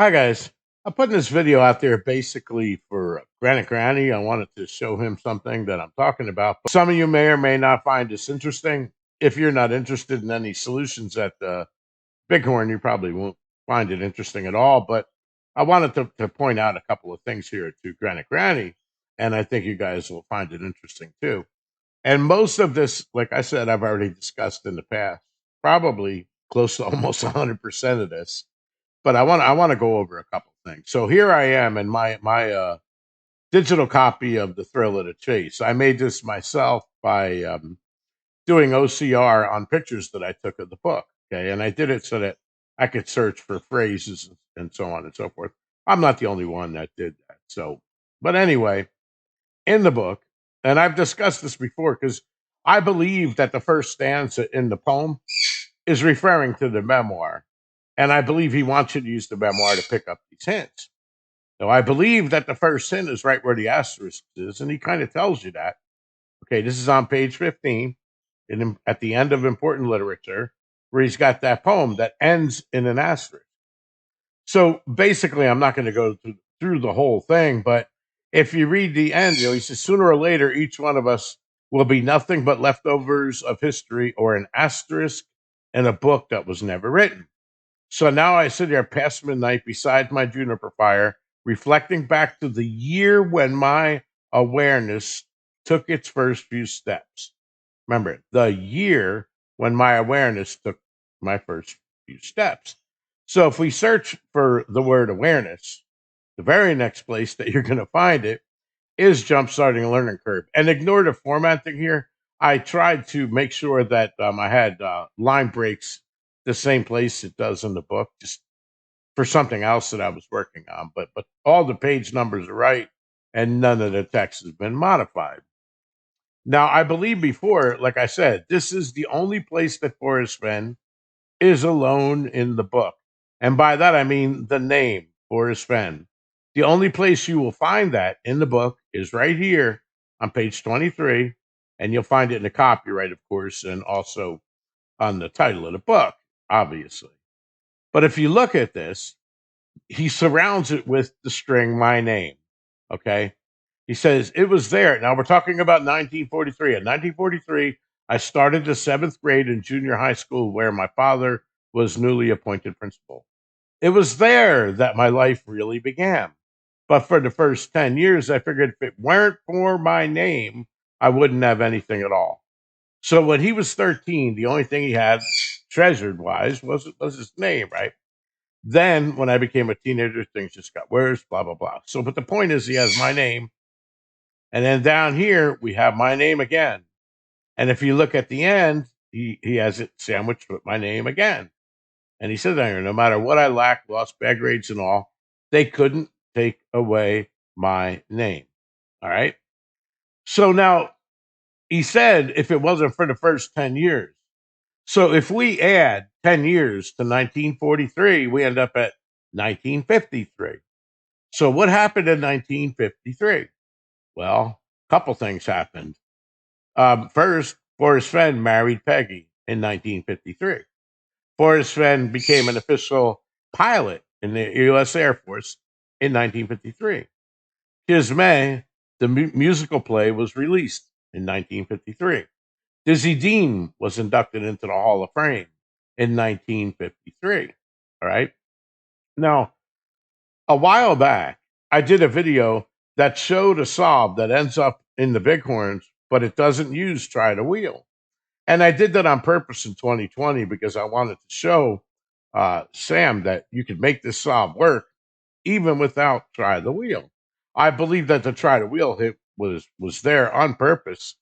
Hi guys, I'm putting this video out there basically for Granny. I wanted to show him something that I'm talking about. But some of you may or may not find this interesting. If you're not interested in any solutions at Bighorn, you probably won't find it interesting at all. But I wanted to point out a couple of things here to Granny, and I think you guys will find it interesting too. And most of this, like I said, I've already discussed in the past, probably close to almost 100% of this, but I want to go over a couple things. So here I am in my digital copy of The Thrill of the Chase. I made this myself by doing OCR on pictures that I took of the book. Okay, and I did it so that I could search for phrases and so on and so forth. I'm not the only one that did that. So, but anyway, in the book, and I've discussed this before because I believe that the first stanza in the poem is referring to the memoir. And I believe he wants you to use the memoir to pick up these hints. So I believe that the first hint is right where the asterisk is, and he kind of tells you that. Okay, this is on page 15, at the end of important literature, where he's got that poem that ends in an asterisk. So basically, I'm not going to go through the whole thing, but if you read the end, he says, sooner or later, each one of us will be nothing but leftovers of history or an asterisk in a book that was never written. So now I sit here past midnight beside my juniper fire, reflecting back to the year when my awareness took its first few steps. Remember, the year when my awareness took my first few steps. So if we search for the word awareness, the very next place that you're going to find it is jumpstarting a learning curve. And ignore the formatting here. I tried to make sure that I had line breaks the same place it does in the book, just for something else that I was working on. But all the page numbers are right, and none of the text has been modified. Now, I believe before, like I said, this is the only place that Forrest Fenn is alone in the book. And by that, I mean the name, Forrest Fenn. The only place you will find that in the book is right here on page 23. And you'll find it in the copyright, of course, and also on the title of the book, obviously. But if you look at this, he surrounds it with the string, my name. Okay. He says, it was there. Now we're talking about 1943. In 1943, I started the seventh grade in junior high school where my father was newly appointed principal. It was there that my life really began. But for the first 10 years, I figured if it weren't for my name, I wouldn't have anything at all. So when he was 13, the only thing he had treasured wise was his name, right? Then when I became a teenager, things just got worse, blah, blah, blah. So, but the point is, he has my name. And then down here, we have my name again. And if you look at the end, he has it sandwiched with my name again. And he said there, no matter what I lacked, lost bad grades and all, they couldn't take away my name. All right. So now he said, if it wasn't for the first 10 years. So if we add 10 years to 1943, we end up at 1953. So what happened in 1953? Well, a couple things happened. First, Forrest Fenn married Peggy in 1953. Forrest Fenn became an official pilot in the U.S. Air Force in 1953. Kismet, the musical play, was released in 1953. Dizzy Dean was inducted into the Hall of Fame in 1953. All right. Now, a while back, I did a video that showed a solve that ends up in the Bighorns, but it doesn't use try to wheel. And I did that on purpose in 2020 because I wanted to show Sam that you could make this solve work even without try the wheel. I believe that the try to wheel hit was there on purpose,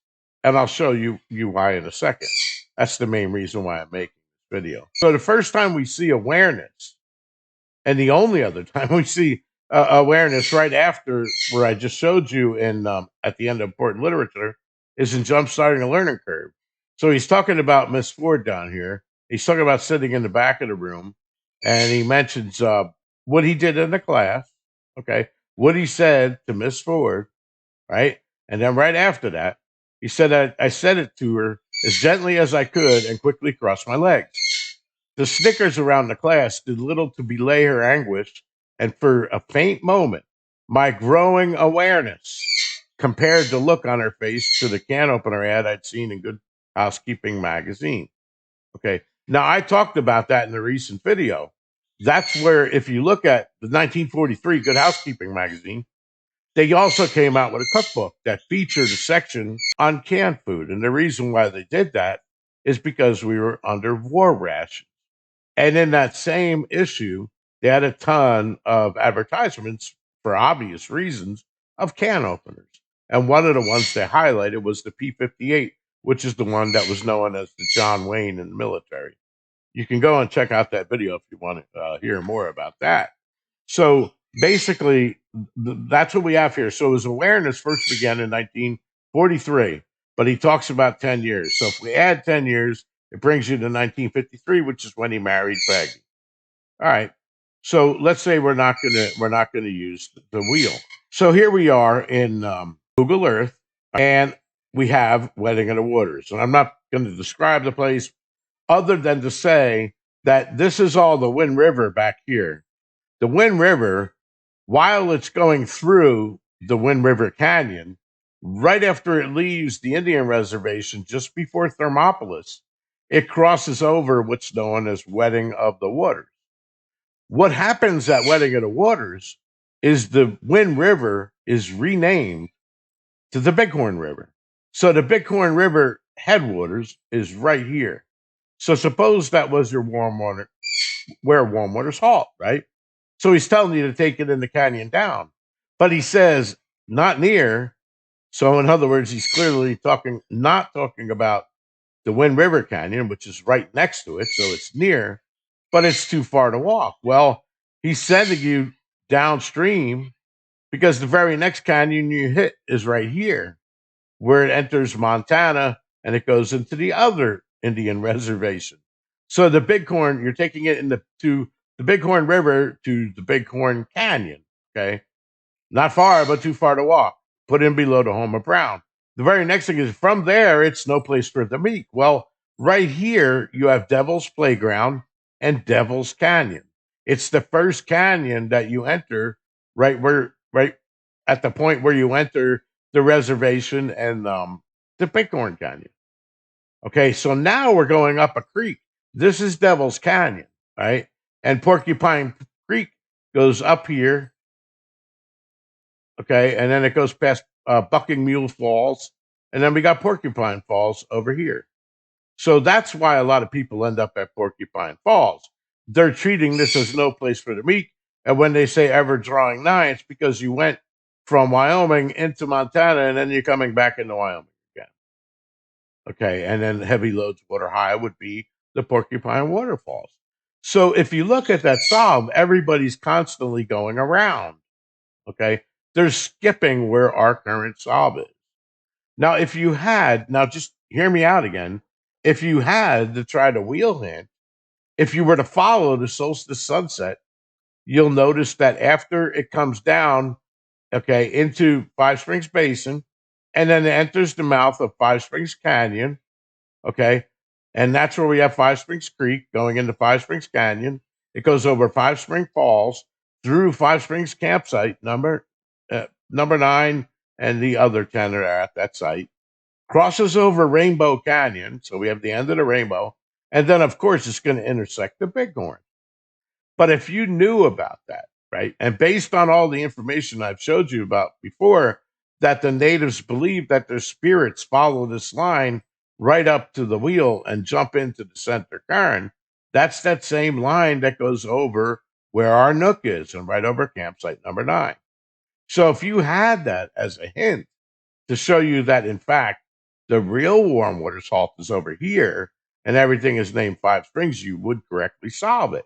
and I'll show you why in a second. That's the main reason why I'm making this video. So the first time we see awareness, and the only other time we see awareness right after where I just showed you in at the end of important literature is in jumpstarting a learning curve. So he's talking about Miss Ford down here. He's talking about sitting in the back of the room, and he mentions what he did in the class. Okay, what he said to Miss Ford, right? And then right after that, he said I said it to her as gently as I could and quickly crossed my legs. The snickers around the class did little to belay her anguish And for a faint moment, my growing awareness compared the look on her face to the can opener ad I'd seen in Good Housekeeping magazine. Okay. Now, I talked about that in a recent video. That's where, if you look at the 1943 Good Housekeeping magazine, they also came out with a cookbook that featured a section on canned food. And the reason why they did that is because we were under war rations. And in that same issue, they had a ton of advertisements for obvious reasons of can openers. And one of the ones they highlighted was the P-58, which is the one that was known as the John Wayne in the military. You can go and check out that video if you want to hear more about that. So basically, that's what we have here. So his awareness first began in 1943, but he talks about 10 years. So if we add 10 years, it brings you to 1953, which is when he married Peggy. All right. So let's say we're not gonna use the wheel. So here we are in Google Earth, and we have Wedding in the Waters. And I'm not going to describe the place other than to say that this is all the Wind River back here. The Wind River, while it's going through the Wind River Canyon, right after it leaves the Indian reservation just before Thermopolis, it crosses over what's known as Wedding of the Waters. What happens at Wedding of the Waters is the Wind River is renamed to the Bighorn River. So the Bighorn River headwaters is right here. So suppose that was your warm water, where warm waters halt, right? So he's telling you to take it in the canyon down, but he says not near. So in other words, he's clearly not talking about the Wind River Canyon, which is right next to it. So it's near, but it's too far to walk. Well, he's sending you downstream because the very next canyon you hit is right here, where it enters Montana and it goes into the other Indian reservation. So the Bighorn, you're taking it to the Bighorn River to the Bighorn Canyon. Okay, not far, but too far to walk. Put in below the home of Brown. The very next thing is from there, it's no place for the meek. Well, right here, you have Devil's Playground and Devil's Canyon. It's the first canyon that you enter right at the point where you enter the reservation and the Bighorn Canyon. Okay, so now we're going up a creek. This is Devil's Canyon, right? And Porcupine Creek goes up here, okay, and then it goes past Bucking Mule Falls, and then we got Porcupine Falls over here. So that's why a lot of people end up at Porcupine Falls. They're treating this as no place for the meek, and when they say ever drawing nigh, it's because you went from Wyoming into Montana, and then you're coming back into Wyoming again. Okay, and then heavy loads water high would be the Porcupine Waterfalls. So if you look at that solve, everybody's constantly going around. Okay, they're skipping where our current solve is. Now, now just hear me out again. If you had to try to wheel hint, if you were to follow the solstice sunset, you'll notice that after it comes down, okay, into Five Springs Basin, and then it enters the mouth of Five Springs Canyon, okay, and that's where we have Five Springs Creek going into Five Springs Canyon. It goes over Five Spring Falls through Five Springs Campsite number 9 and the other 10 are at that site. Crosses over Rainbow Canyon, so we have the end of the rainbow, and then of course it's going to intersect the Bighorn. But if you knew about that, right, and based on all the information I've showed you about before, that the natives believe that their spirits follow this line right up to the wheel and jump into the center cairn, that's that same line that goes over where our nook is and right over campsite number 9. So if you had that as a hint to show you that, in fact, the real warm water salt is over here and everything is named Five Springs, you would correctly solve it.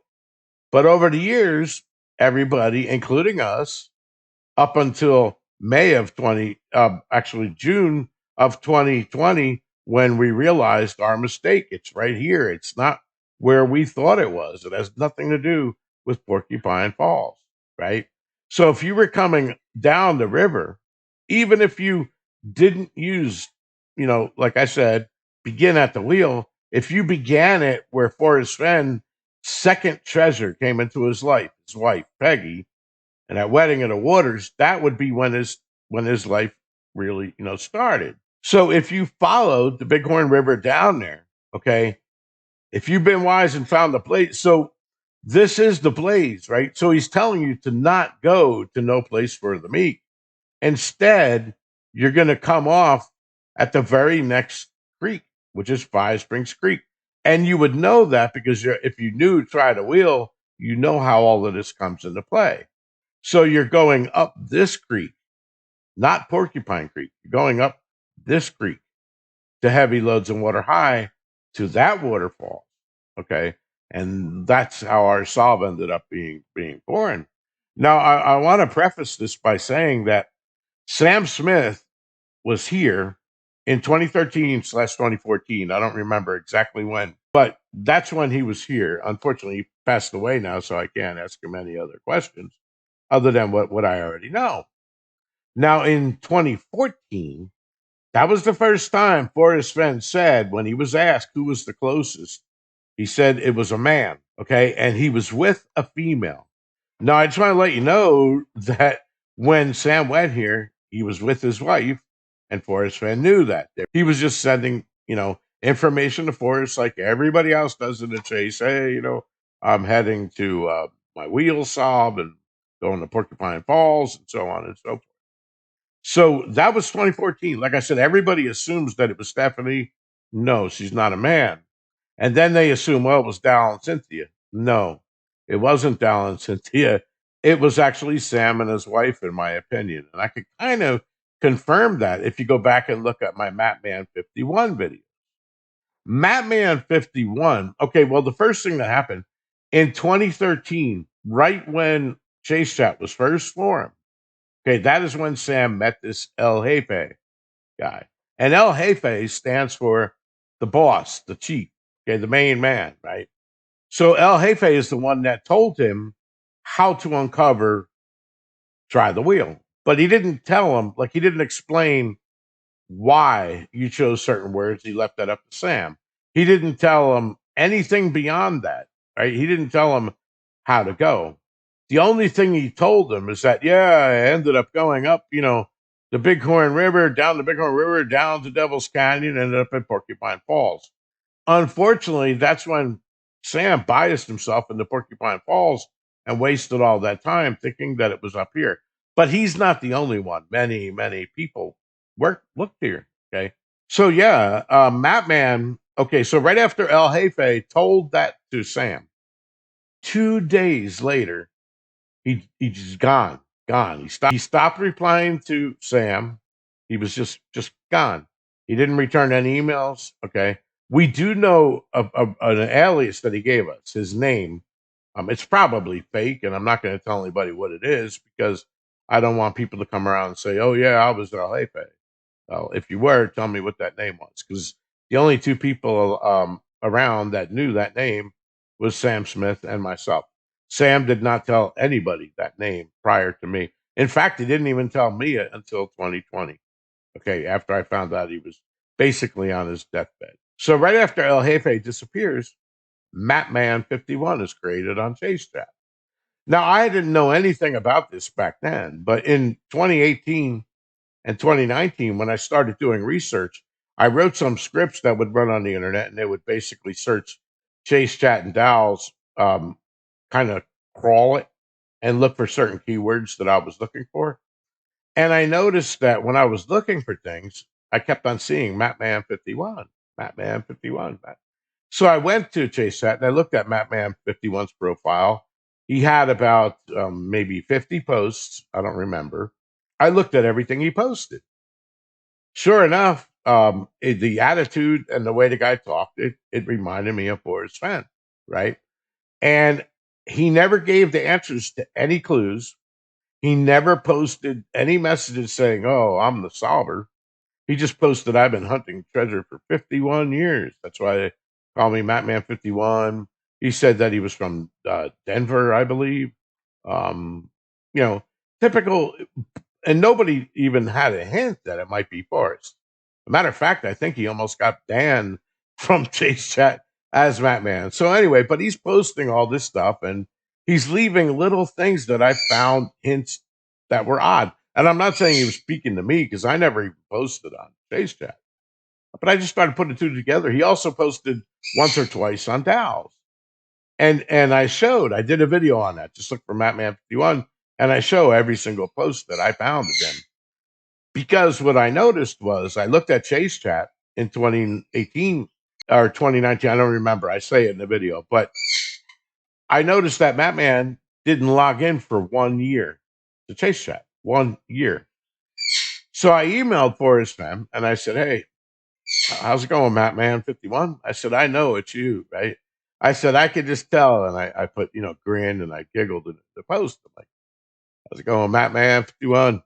But over the years, everybody, including us, up until June of 2020, when we realized our mistake. It's right here. It's not where we thought it was. It has nothing to do with Porcupine Falls, right? So if you were coming down the river, even if you didn't use, like I said, begin at the wheel, if you began it where Forrest Fenn second treasure came into his life, his wife, Peggy, and that wedding of the waters, that would be when his life really, started. So if you followed the Bighorn River down there, okay, if you've been wise and found the place, so this is the place, right? So he's telling you to not go to no place for the meek. Instead, you're going to come off at the very next creek, which is Five Springs Creek. And you would know that because if you knew Try the Wheel, you know how all of this comes into play. So you're going up this creek, not Porcupine Creek. You're going up this creek to Heavy Loads and Water High to that waterfall. Okay. And that's how our solve ended up being born. Now, I want to preface this by saying that Sam Smith was here in 2013/2014. I don't remember exactly when, but that's when he was here. Unfortunately, he passed away now, so I can't ask him any other questions other than what I already know. Now, in 2014, that was the first time Forrest Fenn said, when he was asked who was the closest, he said it was a man, okay? And he was with a female. Now, I just want to let you know that when Sam went here, he was with his wife, and Forrest Fenn knew that. He was just sending, information to Forrest like everybody else does in the chase. Hey, I'm heading to my wheel sob and going to Porcupine Falls and so on and so forth. So that was 2014. Like I said, everybody assumes that it was Stephanie. No, she's not a man. And then they assume, well, it was Dal and Cynthia. No, it wasn't Dal and Cynthia. It was actually Sam and his wife, in my opinion. And I could kind of confirm that if you go back and look at my Matman 51 video. Matman 51, okay, well, the first thing that happened in 2013, right when Chase Chat was first formed, okay, that is when Sam met this El Jefe guy. And El Jefe stands for the boss, the chief, okay, the main man, right? So El Jefe is the one that told him how to uncover Try the Wheel. But he didn't tell him, like, he didn't explain why you chose certain words. He left that up to Sam. He didn't tell him anything beyond that, right? He didn't tell him how to go. The only thing he told him is that, yeah, I ended up going up, the Bighorn River, down the Bighorn River, down to Devil's Canyon, ended up in Porcupine Falls. Unfortunately, that's when Sam biased himself into Porcupine Falls and wasted all that time thinking that it was up here. But he's not the only one. Many, many people looked here. Okay. So yeah, Matman. Okay, so right after El Jefe told that to Sam, 2 days later, he's just gone. He stopped replying to Sam. He was just gone. He didn't return any emails. Okay. We do know an alias that he gave us, his name. It's probably fake, and I'm not going to tell anybody what it is because I don't want people to come around and say, "Oh yeah, I was El Jefe." Well, if you were, tell me what that name was, because the only two people around that knew that name was Sam Smith and myself. Sam did not tell anybody that name prior to me. In fact, he didn't even tell me it until 2020. Okay, after I found out he was basically on his deathbed. So right after El Jefe disappears, Matman 51 is created on Chase Chat. Now, I didn't know anything about this back then, but in 2018 and 2019, when I started doing research, I wrote some scripts that would run on the internet, and they would basically search Chase Chat and Dow's, kind of crawl it and look for certain keywords that I was looking for. And I noticed that when I was looking for things, I kept on seeing Matman 51, Matman 51. So I went to Chase Chat and I looked at Matman 51's profile. He had about maybe 50 posts. I don't remember. I looked at everything he posted. Sure enough, the attitude and the way the guy talked, it reminded me of Forrest Fenn, right? And he never gave the answers to any clues. He never posted any messages saying, "Oh, I'm the solver." He just posted, "I've been hunting treasure for 51 years. That's why they call me Matman 51." He said that he was from Denver, I believe. Um, you know, typical, and nobody even had a hint that it might be Forrest. As a matter of fact, I think he almost got banned from Chase Chat as Matman. So anyway, but he's posting all this stuff, and He's leaving little things that I found hints that were odd. And I'm not saying he was speaking to me because I never even posted on Chase Chat, but I just started putting the two together. He also posted once or twice on Dow's. And I did a video on that. Just look for Mattman51, and I show every single post that I found of him. Because what I noticed was I looked at Chase Chat in 2018 or 2019. I don't remember. I say it in the video, but I noticed that Mattman didn't log in for 1 year to Chase Chat. 1 year. So I emailed Forrest Fenn and I said, "Hey, how's it going, Mattman51?" I said, "I know it's you, right?" I said, "I could just tell." And I put, grinned and I giggled in the post. I'm like, "How's it going, Mattman51?"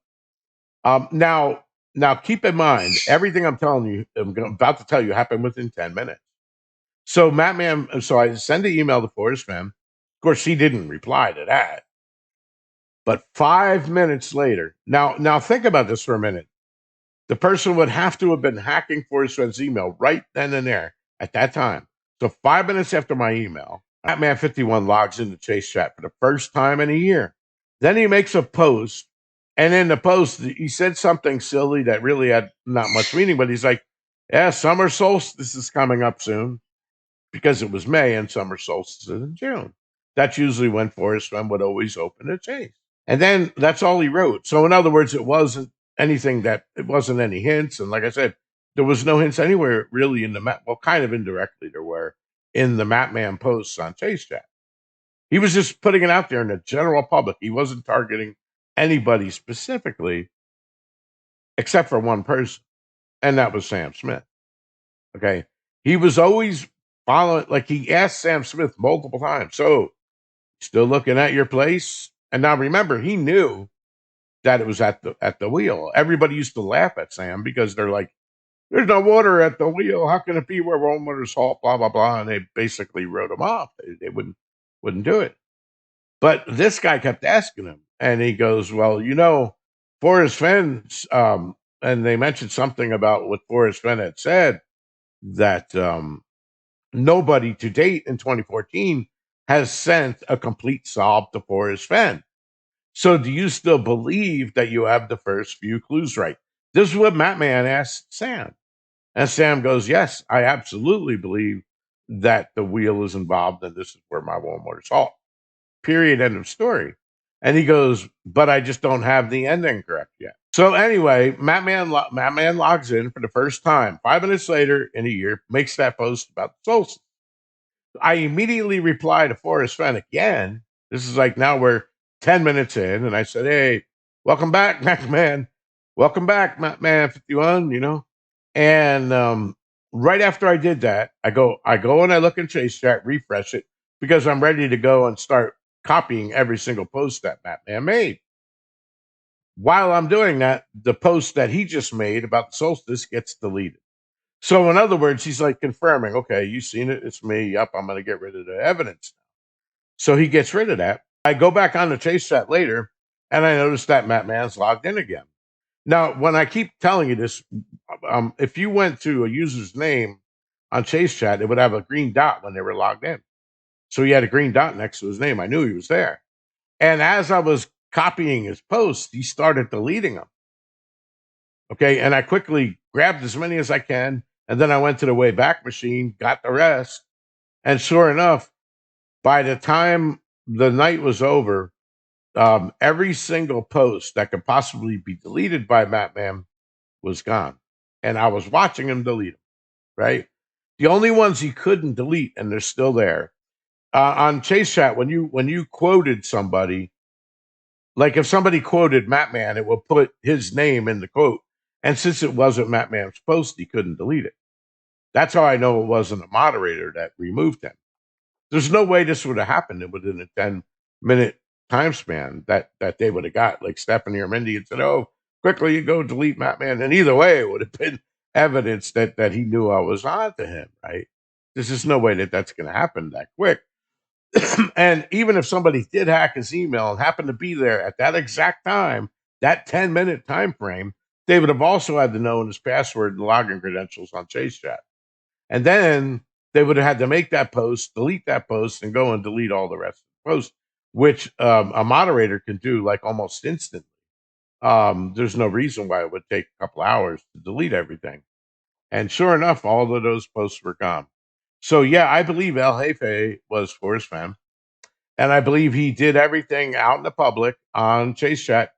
Now keep in mind, everything I'm telling you, about to tell you happened within 10 minutes. So I send the email to Forrest Fenn. Of course, he didn't reply to that. But 5 minutes later, now think about this for a minute. The person would have to have been hacking Forrest Fenn's email right then and there at that time. So 5 minutes after my email, Batman51 logs into Chase Chat for the first time in a year. Then he makes a post, and in the post, he said something silly that really had not much meaning, but he's like, "Yeah, summer solstice is coming up soon," because it was May and summer solstice is in June. That's usually when Forrest Fenn would always open a Chase. And then that's all he wrote. So in other words, it wasn't it wasn't any hints. And like I said, there was no hints anywhere really in the map. Well, kind of indirectly there were in the Mapman posts on Chase Chat. He was just putting it out there in the general public. He wasn't targeting anybody specifically, except for one person, and that was Sam Smith. Okay. He was always following, like he asked Sam Smith multiple times, "So, still looking at your place?" And now remember, he knew that it was at the wheel. Everybody used to laugh at Sam because they're like, "There's no water at the wheel. How can it be where warm water salt?" Blah blah blah, and they basically wrote him off. They wouldn't do it. But this guy kept asking him, and he goes, "Well, Forrest Fenn," and they mentioned something about what Forrest Fenn had said that nobody to date in 2014 has sent a complete solve to Forrest Fenn. So do you still believe that you have the first few clues right? This is what Mattman asked Sam. And Sam goes, "Yes, I absolutely believe that the wheel is involved, and this is where my warm water salt. Period. End of story." And he goes, "But I just don't have the ending correct yet." So anyway, Mattman logs in for the first time. 5 minutes later in a year, makes that post about the solstice. I immediately reply to Forrest Fenn again. This is like now we're 10 minutes in, and I said, "Hey, welcome back, Mac-Man. Welcome back, Mac-Man 51, And right after I did that, I go and I look in Chase Chat, refresh it, because I'm ready to go and start copying every single post that Mac-Man made. While I'm doing that, the post that he just made about the solstice gets deleted. So in other words, he's like confirming, "Okay, you seen it, it's me. Yep, I'm gonna get rid of the evidence." So he gets rid of that. I go back on the Chase Chat later, and I notice that Mattman's logged in again. Now, when I keep telling you this, if you went to a user's name on Chase Chat, it would have a green dot when they were logged in. So he had a green dot next to his name. I knew he was there. And as I was copying his posts, he started deleting them. Okay. And I quickly grabbed as many as I can. And then I went to the Wayback Machine, got the rest. And sure enough, by the time the night was over, every single post that could possibly be deleted by Mattman was gone. And I was watching him delete them, right? The only ones he couldn't delete, and they're still there. On Chase Chat, when you quoted somebody, like if somebody quoted Mattman, it will put his name in the quote. And since it wasn't Mattman's post, he couldn't delete it. That's how I know it wasn't a moderator that removed him. There's no way this would have happened within a 10-minute time span that they would have got like Stephanie or Mindy and said, "Oh, quickly you go delete Mattman." And either way, it would have been evidence that he knew I was on to him, right? There's just no way that that's going to happen that quick. And even if somebody did hack his email and happened to be there at that exact time, that 10-minute time frame, they would have also had to know his password and login credentials on Chase Chat. And then they would have had to make that post, delete that post, and go and delete all the rest of the posts, which a moderator can do like almost instantly. There's no reason why it would take a couple hours to delete everything. And sure enough, all of those posts were gone. So yeah, I believe El Jefe was Forrest Fenn, and I believe he did everything out in the public on Chase Chat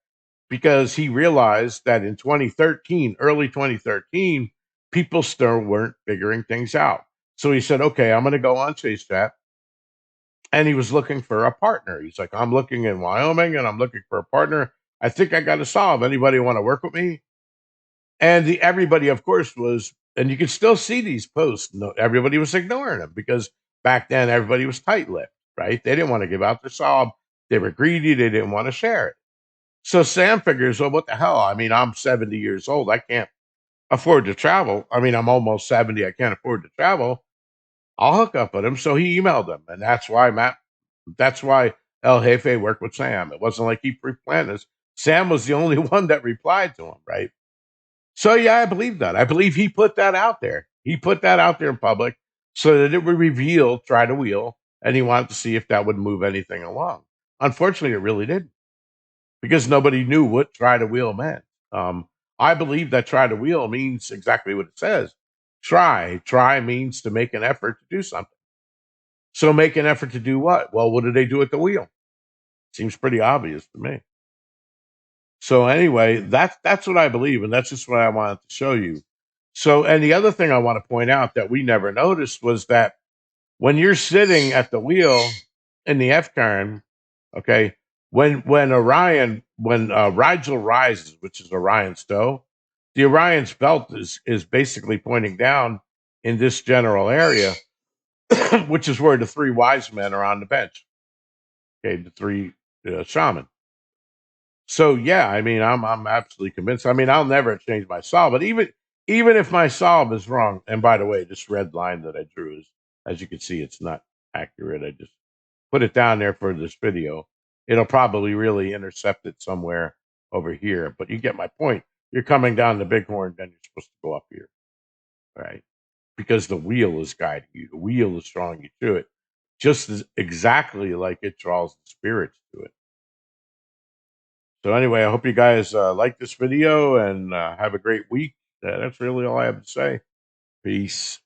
because he realized that in 2013, early 2013, people still weren't figuring things out. So he said, "Okay, I'm going to go on Chase Chat." And he was looking for a partner. He's like, "I'm looking in Wyoming and I'm looking for a partner. I think I got to solve. Anybody want to work with me?" And everybody, of course, was, and you can still see these posts. No, everybody was ignoring them because back then everybody was tight-lipped, right? They didn't want to give out their sob. They were greedy. They didn't want to share it. So Sam figures, well, what the hell? I mean, I'm 70 years old. I can't afford to travel. I mean, I'm almost 70. I can't afford to travel. I'll hook up with him. So he emailed him. And that's why El Jefe worked with Sam. It wasn't like he pre-planned this. Sam was the only one that replied to him, right? So yeah, I believe that. I believe he put that out there. He put that out there in public so that it would reveal Try to Wheel, and he wanted to see if that would move anything along. Unfortunately, it really didn't because nobody knew what Try to Wheel meant. I believe that Try to Wheel means exactly what it says. Try. Try means to make an effort to do something. So make an effort to do what? Well, what do they do at the wheel? Seems pretty obvious to me. So anyway, that's what I believe, and that's just what I wanted to show you. So, and the other thing I want to point out that we never noticed was that when you're sitting at the wheel in the F turn, okay, when Rigel rises, which is Orion's toe, the Orion's belt is basically pointing down in this general area, which is where the three wise men are on the bench. Okay, the three shaman. So yeah, I mean, I'm absolutely convinced. I mean, I'll never change my solve, but even if my solve is wrong, and by the way, this red line that I drew is, as you can see, it's not accurate. I just put it down there for this video. It'll probably really intercept it somewhere over here, but you get my point. You're coming down the Bighorn, then you're supposed to go up here, right? Because the wheel is guiding you. The wheel is drawing you to it, just as exactly like it draws the spirits to it. So anyway, I hope you guys like this video and have a great week. That's really all I have to say. Peace.